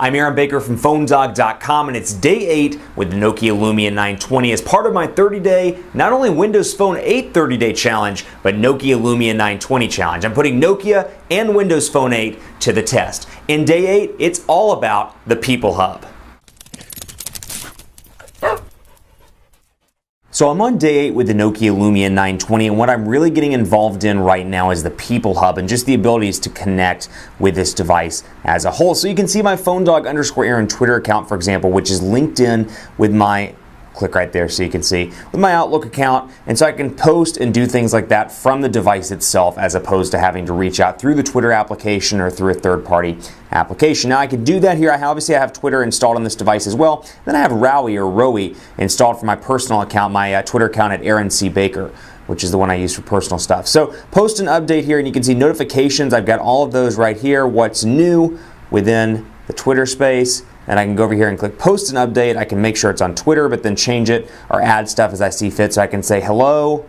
I'm Aaron Baker from PhoneDog.com, and it's day 8 with the Nokia Lumia 920 as part of my 30-day, not only Windows Phone 8 30-day challenge, but Nokia Lumia 920 challenge. I'm putting Nokia and Windows Phone 8 to the test. In day 8, it's all about the People Hub. So I'm on day 8 with the Nokia Lumia 920, and what I'm really getting involved in right now is the People Hub and just the abilities to connect with this device as a whole. So you can see my PhoneDog_Aaron Twitter account, for example, which is linked in with my, click right there so you can see, with my Outlook account, and so I can post and do things like that from the device itself as opposed to having to reach out through the Twitter application or through a third-party application. Now I could do that here. Obviously I have Twitter installed on this device as well. Then I have Rowie installed for my personal account, my Twitter account at Aaron C. Baker, which is the one I use for personal stuff. So post an update here and you can see notifications. I've got all of those right here. What's new within the Twitter space. And I can go over here and click post an update. I can make sure it's on Twitter, but then change it or add stuff as I see fit. So I can say hello.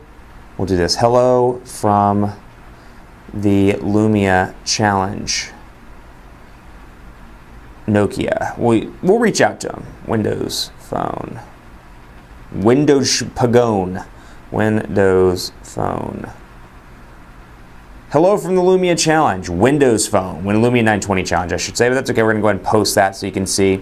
We'll do this. Hello from the Lumia challenge. Nokia. We'll reach out to them. Windows Phone. Windows Phone. Windows Phone. Hello from the Lumia challenge. Windows Phone. Lumia 920 challenge, I should say, but that's okay. We're going to go ahead and post that so you can see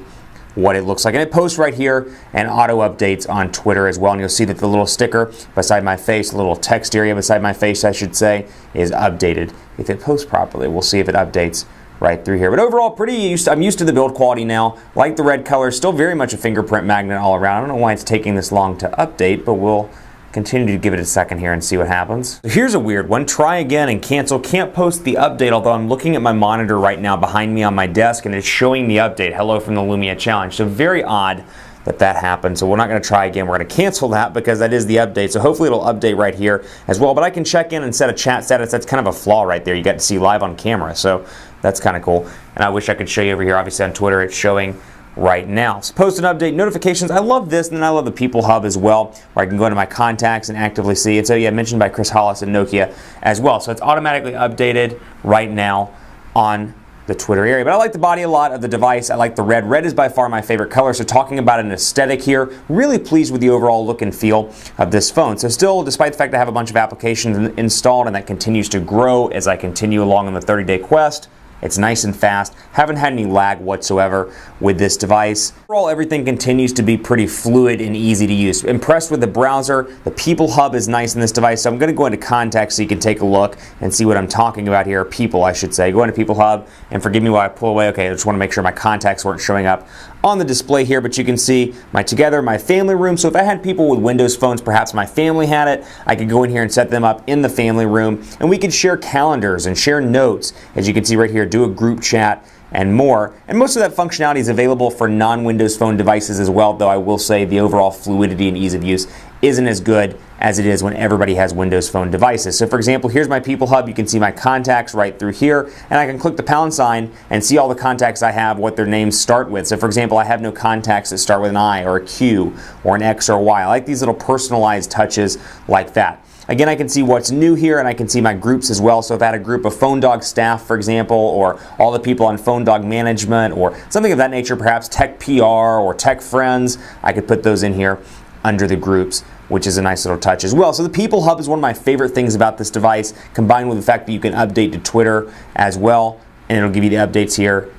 what it looks like. And it posts right here and auto updates on Twitter as well. And you'll see that the little sticker beside my face, the little text area beside my face, I should say, is updated. If it posts properly, we'll see if it updates right through here. But overall, I'm used to the build quality now. Like the red color, still very much a fingerprint magnet all around. I don't know why it's taking this long to update, but we'll continue to give it a second here and see what happens. So here's a weird one. Try again and cancel. Can't post the update, although I'm looking at my monitor right now behind me on my desk and it's showing the update. Hello from the Lumia challenge. So very odd that happened. So we're not going to try again. We're going to cancel that because that is the update. So hopefully it'll update right here as well. But I can check in and set a chat status. That's kind of a flaw right there. You got to see live on camera. So that's kind of cool. And I wish I could show you over here. Obviously on Twitter it's showing right now. So post an update, notifications. I love this, and then I love the People Hub as well, where I can go into my contacts and actively see it. So yeah, mentioned by Chris Hollis and Nokia as well. So it's automatically updated right now on the Twitter area. But I like the body a lot of the device. I like the red. Red is by far my favorite color. So talking about an aesthetic here, really pleased with the overall look and feel of this phone. So still, despite the fact that I have a bunch of applications installed and that continues to grow as I continue along on the 30-day quest, it's nice and fast. Haven't had any lag whatsoever with this device. Overall, everything continues to be pretty fluid and easy to use. Impressed with the browser. The People Hub is nice in this device. So I'm going to go into contacts so you can take a look and see what I'm talking about here. People, I should say. Go into People Hub, and forgive me while I pull away. Okay, I just want to make sure my contacts weren't showing up on the display here, but you can see my Together, my family room. So if I had people with Windows phones, perhaps my family had it, I could go in here and set them up in the family room, and we could share calendars and share notes. As you can see right here, do a group chat and more. And most of that functionality is available for non-Windows Phone devices as well, though I will say the overall fluidity and ease of use isn't as good as it is when everybody has Windows Phone devices. So for example, here's my People Hub. You can see my contacts right through here, and I can click the pound sign and see all the contacts I have, what their names start with. So for example, I have no contacts that start with an I or a Q or an X or a Y. I like these little personalized touches like that. Again, I can see what's new here, and I can see my groups as well. So if I had a group of PhoneDog staff, for example, or all the people on PhoneDog management, or something of that nature, perhaps Tech PR or Tech Friends, I could put those in here under the groups, which is a nice little touch as well. So the People Hub is one of my favorite things about this device, combined with the fact that you can update to Twitter as well, and it'll give you the updates here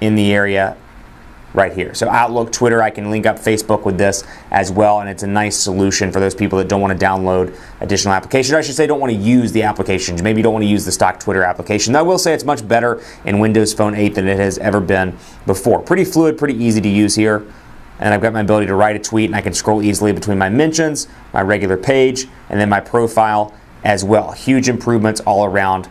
in the area right here. So Outlook, Twitter, I can link up Facebook with this as well, and it's a nice solution for those people that don't want to download additional applications. I should say don't want to use the applications. Maybe you don't want to use the stock Twitter application. I will say it's much better in Windows Phone 8 than it has ever been before. Pretty fluid, pretty easy to use here. And I've got my ability to write a tweet, and I can scroll easily between my mentions, my regular page, and then my profile as well. Huge improvements all around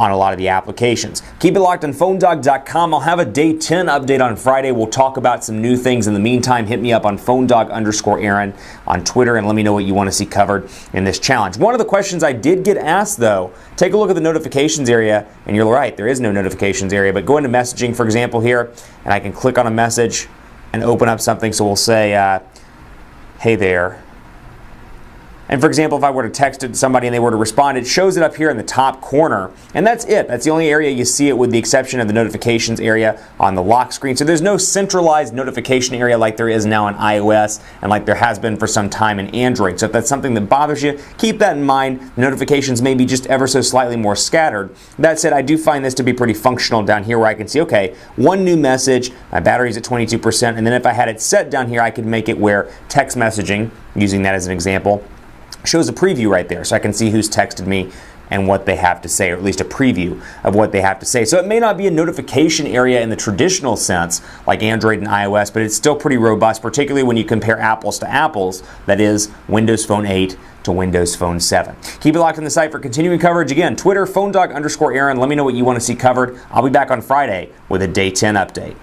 on a lot of the applications. Keep it locked on PhoneDog.com. I'll have a day 10 update on Friday. We'll talk about some new things. In the meantime, hit me up on PhoneDog_Aaron on Twitter and let me know what you want to see covered in this challenge. One of the questions I did get asked, though, take a look at the notifications area, and you're right, there is no notifications area, but go into messaging, for example, here, and I can click on a message and open up something. So we'll say, hey there. And for example, if I were to text it to somebody and they were to respond, it shows it up here in the top corner. And that's it. That's the only area you see it, with the exception of the notifications area on the lock screen. So there's no centralized notification area like there is now in iOS and like there has been for some time in Android. So if that's something that bothers you, keep that in mind. The notifications may be just ever so slightly more scattered. That said, I do find this to be pretty functional down here, where I can see, okay, one new message, my battery's at 22%, and then if I had it set down here, I could make it where text messaging, using that as an example, shows a preview right there, so I can see who's texted me and what they have to say, or at least a preview of what they have to say. So it may not be a notification area in the traditional sense like Android and iOS, but it's still pretty robust, particularly when you compare apples to apples, that is Windows Phone 8 to Windows Phone 7. Keep it locked on the site for continuing coverage. Again, Twitter, PhoneDog_Aaron. Let me know what you want to see covered. I'll be back on Friday with a Day 10 update.